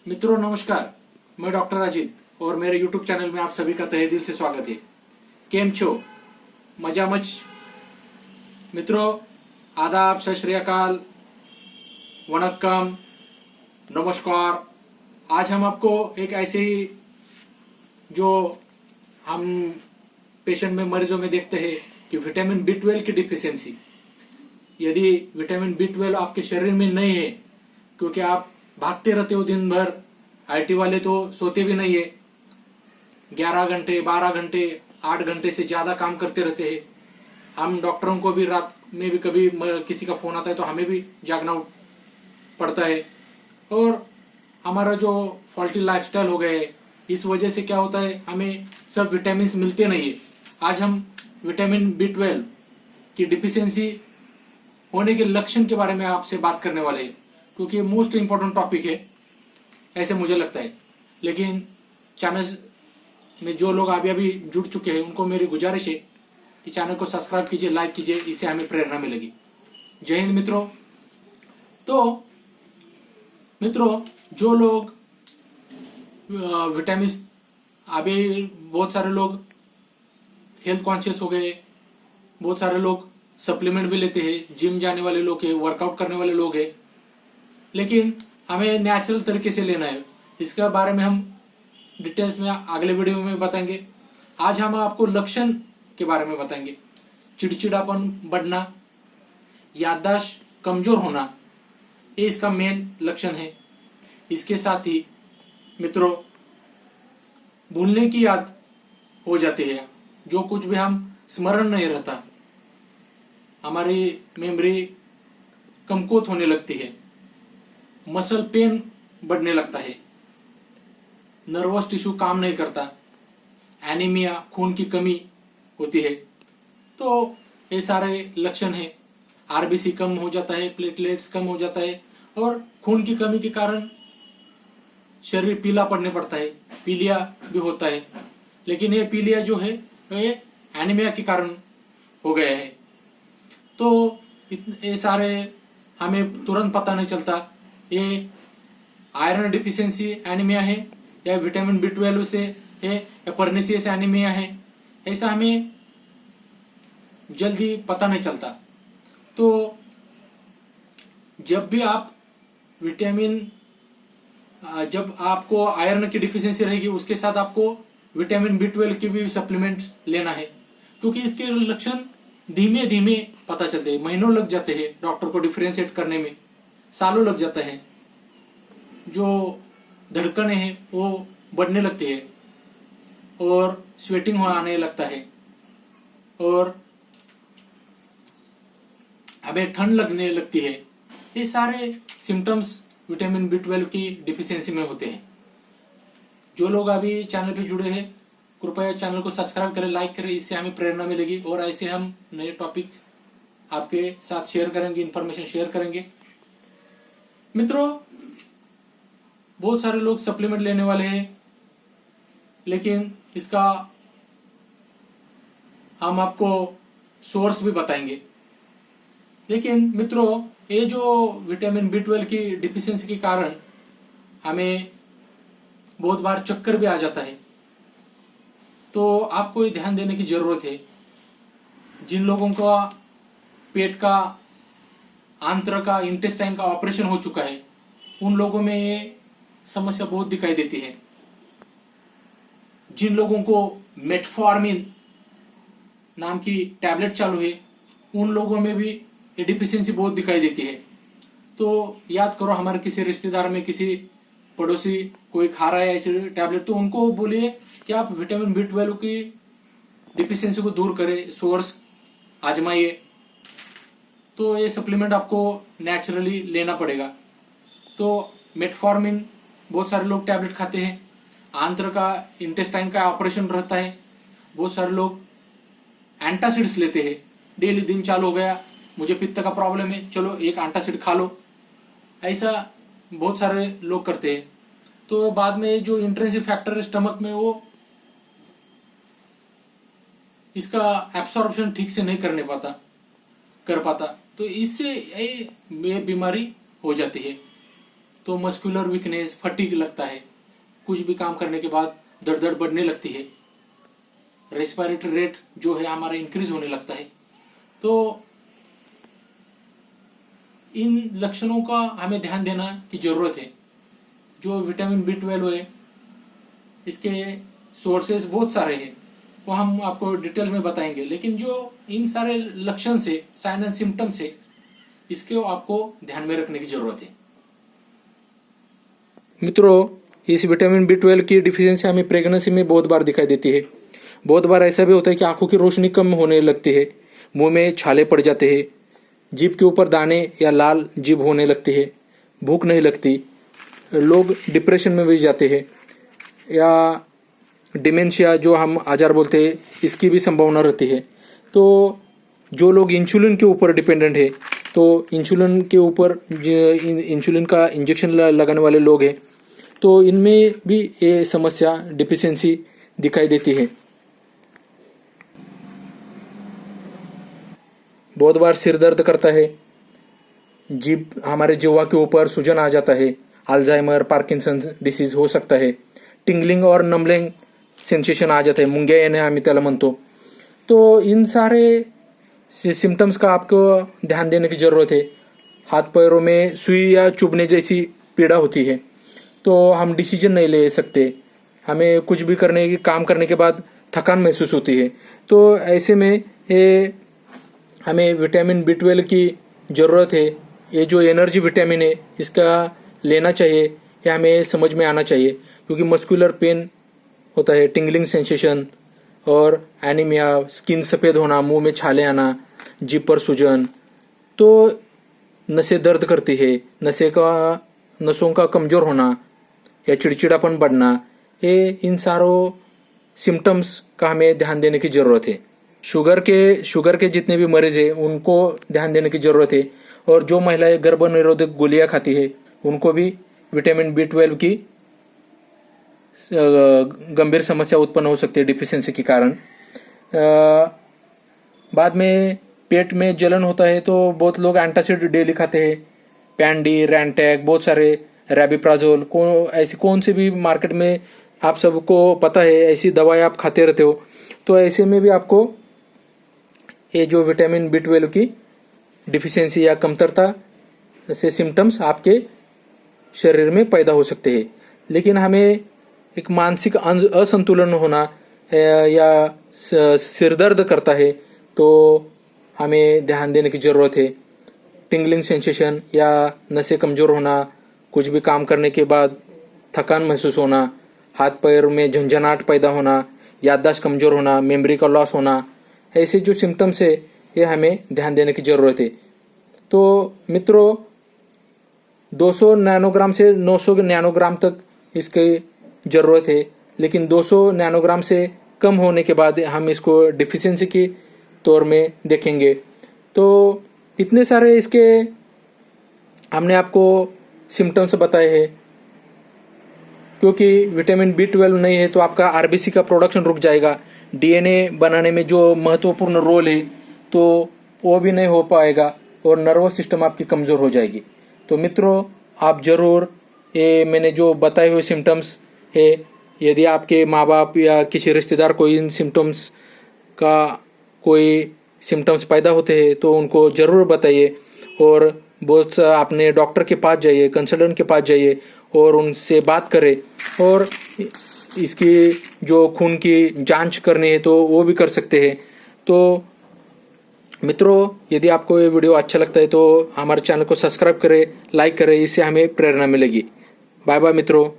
मित्रों नमस्कार, मैं डॉक्टर अजित और मेरे यूट्यूब चैनल में आप सभी का तहे दिल से स्वागत है। केम छो मजामच मित्रों, आदाब, सत श्री अकाल, वणक्कम, नमस्कार। आज हम आपको एक ऐसे ही जो हम पेशेंट में मरीजों में देखते हैं कि विटामिन B12 की डिफिशियंसी, यदि विटामिन B12 आपके शरीर में नहीं है, क्योंकि आप भागते रहते हो दिन भर, आईटी वाले तो सोते भी नहीं है, 11 घंटे 12 घंटे 8 घंटे से ज्यादा काम करते रहते हैं। हम डॉक्टरों को भी रात में भी कभी किसी का फोन आता है तो हमें भी जागना पड़ता है, और हमारा जो फॉल्टी लाइफस्टाइल हो गया है, इस वजह से क्या होता है, हमें सब विटामिन मिलते नहीं है। आज हम विटामिन B12 की डिफिशियंसी होने के लक्षण के बारे में आपसे बात करने वाले हैं, क्योंकि मोस्ट इंपॉर्टेंट टॉपिक है ऐसे मुझे लगता है। लेकिन चैनल में जो लोग अभी जुड़ चुके हैं उनको मेरी गुजारिश है कि चैनल को सब्सक्राइब कीजिए, लाइक कीजिए, इससे हमें प्रेरणा मिलेगी। जय हिंद मित्रों। तो मित्रों, जो लोग विटामिन, अभी बहुत सारे लोग हेल्थ कॉन्शियस हो गए, बहुत सारे लोग सप्लीमेंट भी लेते हैं, जिम जाने वाले लोग हैं, वर्कआउट करने वाले लोग हैं, लेकिन हमें नेचुरल तरीके से लेना है। इसके बारे में हम डिटेल्स में अगले वीडियो में बताएंगे। आज हम आपको लक्षण के बारे में बताएंगे। चिड़चिड़ापन बढ़ना, याददाश्त कमजोर होना, ये इसका मेन लक्षण है। इसके साथ ही मित्रों, भूलने की याद हो जाती है, जो कुछ भी हम स्मरण नहीं रहता, हमारी मेमोरी कमकुवत होने लगती है, मसल पेन बढ़ने लगता है, नर्वस टिश्यू काम नहीं करता, एनीमिया, खून की कमी होती है। तो ये सारे लक्षण है। आरबीसी कम हो जाता है, प्लेटलेट्स कम हो जाता है, और खून की कमी के कारण शरीर पीला पड़ने पड़ता है, पीलिया भी होता है। लेकिन ये पीलिया जो है ये एनीमिया के कारण हो गया है। तो ये सारे हमें तुरंत पता नहीं चलता ये आयरन डिफिशियंसी एनीमिया है या विटामिन B12 से है या पर्निशियस एनीमिया है, ऐसा हमें जल्दी पता नहीं चलता। तो जब भी आप जब आपको आयरन की डिफिशियंसी रहेगी, उसके साथ आपको विटामिन B12 की भी सप्लीमेंट लेना है, क्योंकि इसके लक्षण धीमे धीमे पता चलते हैं, महीनों लग जाते हैं डॉक्टर को डिफरेंशिएट करने में, सालों लग जाता है। जो धड़कनें हैं वो बढ़ने लगती है, और स्वेटिंग आने लगता है, और हमें ठंड लगने लगती है। ये सारे सिम्टम्स विटामिन B12 की डिफिशियंसी में होते हैं। जो लोग अभी चैनल पे जुड़े हैं, कृपया चैनल को सब्सक्राइब करें, लाइक करें, इससे हमें प्रेरणा मिलेगी, और ऐसे हम नए टॉपिक आपके साथ शेयर करेंगे, इंफॉर्मेशन शेयर करेंगे। मित्रों, बहुत सारे लोग सप्लीमेंट लेने वाले हैं, लेकिन इसका हम आपको सोर्स भी बताएंगे। लेकिन मित्रों, ये जो विटामिन B12 की डिफिशियंसी के कारण हमें बहुत बार चक्कर भी आ जाता है। तो आपको ये ध्यान देने की जरूरत है, जिन लोगों का पेट का, आंत्र का, इंटेस्टाइन का ऑपरेशन हो चुका है, उन लोगों में ये समस्या बहुत दिखाई देती है। जिन लोगों को मेटफॉर्मिन नाम की टैबलेट चालू है, उन लोगों में भी ये डिफिशियंसी बहुत दिखाई देती है। तो याद करो, हमारे किसी रिश्तेदार में, किसी पड़ोसी कोई खा रहा है ऐसी टैबलेट, तो उनको बोलिए कि आप विटामिन B12 की डिफिशियंसी को दूर करें, सोर्स आजमाइए। तो ये सप्लीमेंट आपको नेचुरली लेना पड़ेगा। तो मेटफॉर्मिन बहुत सारे लोग टैबलेट खाते हैं, आंत्र का, इंटेस्टाइन का ऑपरेशन रहता है, बहुत सारे लोग एंटासिड्स लेते हैं। डेली दिन चालू हो गया, मुझे पित्त का प्रॉब्लम है, चलो एक एंटासिड खा लो, ऐसा बहुत सारे लोग करते हैं। तो बाद में जो इंट्रिंसिक फैक्टर है स्टमक में, वो इसका एब्सॉर्प्शन ठीक से नहीं कर पाता, तो इससे ये बीमारी हो जाती है। तो मस्कुलर वीकनेस, फटीग लगता है, कुछ भी काम करने के बाद धड़ धड़ बढ़ने लगती है, रेस्पिरेटरी रेट जो है हमारा इंक्रीज होने लगता है। तो इन लक्षणों का हमें ध्यान देना की जरूरत है। जो विटामिन B12 है, इसके सोर्सेस बहुत सारे हैं, वो हम आपको डिटेल में बताएंगे, लेकिन जो इन सारे लक्षण से, साइन एंड सिम्टम से, इसके आपको ध्यान में रखने की जरूरत है। मित्रों, इस विटामिन B12 की डिफिशियंसी हमें प्रेगनेंसी में बहुत बार दिखाई देती है। बहुत बार ऐसा भी होता है कि आंखों की रोशनी कम होने लगती है, मुंह में छाले पड़ जाते हैं, जीभ के ऊपर दाने या लाल जीभ होने लगती है, भूख नहीं लगती, लोग डिप्रेशन में भी जाते हैं, या डिमेंशिया जो हम आजार बोलते हैं, इसकी भी संभावना रहती है। तो जो लोग इंसुलिन के ऊपर डिपेंडेंट है, तो इंसुलिन के ऊपर इंसुलिन का इंजेक्शन लगाने वाले लोग हैं, तो इनमें भी ये समस्या डिफिशियंसी दिखाई देती है। बहुत बार सिर दर्द करता है, जीभ, हमारे जिह्वा के ऊपर सूजन आ जाता है, अल्जाइमर, पार्किंसन डिसीज हो सकता है, टिंगलिंग और नमलिंग सेन्सेशन आ जाता है, मुंग्या येणे आम्ही त्याला म्हणतो। तो इन सारे सिम्टम्स का आपको ध्यान देने की ज़रूरत है। हाथ पैरों में सुई या चुभने जैसी पीड़ा होती है, तो हम डिसीजन नहीं ले सकते, हमें कुछ भी काम करने के बाद थकान महसूस होती है। तो ऐसे में ये हमें विटामिन B12 की ज़रूरत है। ये जो एनर्जी विटामिन है, इसका लेना चाहिए, ये हमें समझ में आना चाहिए, क्योंकि मस्कुलर पेन होता है, टिंगलिंग सेंसेशन और एनीमिया, स्किन सफ़ेद होना, मुंह में छाले आना, जीभ पर सूजन, तो नसें दर्द करती है, नसों का कमज़ोर होना या चिड़चिड़ापन बढ़ना, ये इन सारों सिम्टम्स का हमें ध्यान देने की ज़रूरत है। शुगर के जितने भी मरीज हैं, उनको ध्यान देने की ज़रूरत है। और जो महिलाएं गर्भ निरोधक गोलियां खाती है, उनको भी विटामिन B12 की गंभीर समस्या उत्पन्न हो सकती है डिफिशियंसी के कारण। बाद में पेट में जलन होता है, तो बहुत लोग एंटासिड डेली खाते हैं, पैंडी, रैंटैक, बहुत सारे रैबिप्राजोल, ऐसी कौन से भी मार्केट में आप सबको पता है, ऐसी दवाएं आप खाते रहते हो। तो ऐसे में भी आपको ये जो विटामिन B12 की डिफिशियंसी या कमतरता से सिम्टम्स आपके शरीर में पैदा हो सकते हैं। लेकिन हमें एक मानसिक असंतुलन होना या सिर दर्द करता है, तो हमें ध्यान देने की ज़रूरत है। टिंगलिंग सेंसेशन या नसें कमज़ोर होना, कुछ भी काम करने के बाद थकान महसूस होना, हाथ पैर में झंझनाहट पैदा होना, याददाश्त कमज़ोर होना, मेमोरी का लॉस होना, ऐसे जो सिम्टम्स है, ये हमें ध्यान देने की ज़रूरत है। तो मित्रों, 200 नैनोग्राम से 900 नैनोग्राम तक इसकी ज़रूरत है, लेकिन 200 नैनोग्राम से कम होने के बाद हम इसको डिफिशियंसी के तौर में देखेंगे। तो इतने सारे इसके हमने आपको सिम्टम्स बताए हैं, क्योंकि विटामिन B12 नहीं है तो आपका RBC का प्रोडक्शन रुक जाएगा, DNA बनाने में जो महत्वपूर्ण रोल है तो वो भी नहीं हो पाएगा, और नर्वस सिस्टम आपकी कमज़ोर हो जाएगी। तो मित्रों, आप ज़रूर ये मैंने जो बताए हुए सिम्टम्स है, यदि आपके माँ बाप या किसी रिश्तेदार को इन सिम्टम्स का कोई सिम्टम्स पैदा होते हैं, तो उनको ज़रूर बताइए, और बहुत अपने डॉक्टर के पास जाइए, कंसल्टेंट के पास जाइए और उनसे बात करें, और इसकी जो खून की जांच करनी है तो वो भी कर सकते हैं। तो मित्रों, यदि आपको ये वीडियो अच्छा लगता है तो हमारे चैनल को सब्सक्राइब करें, लाइक करें, इससे हमें प्रेरणा मिलेगी। बाय बाय मित्रों।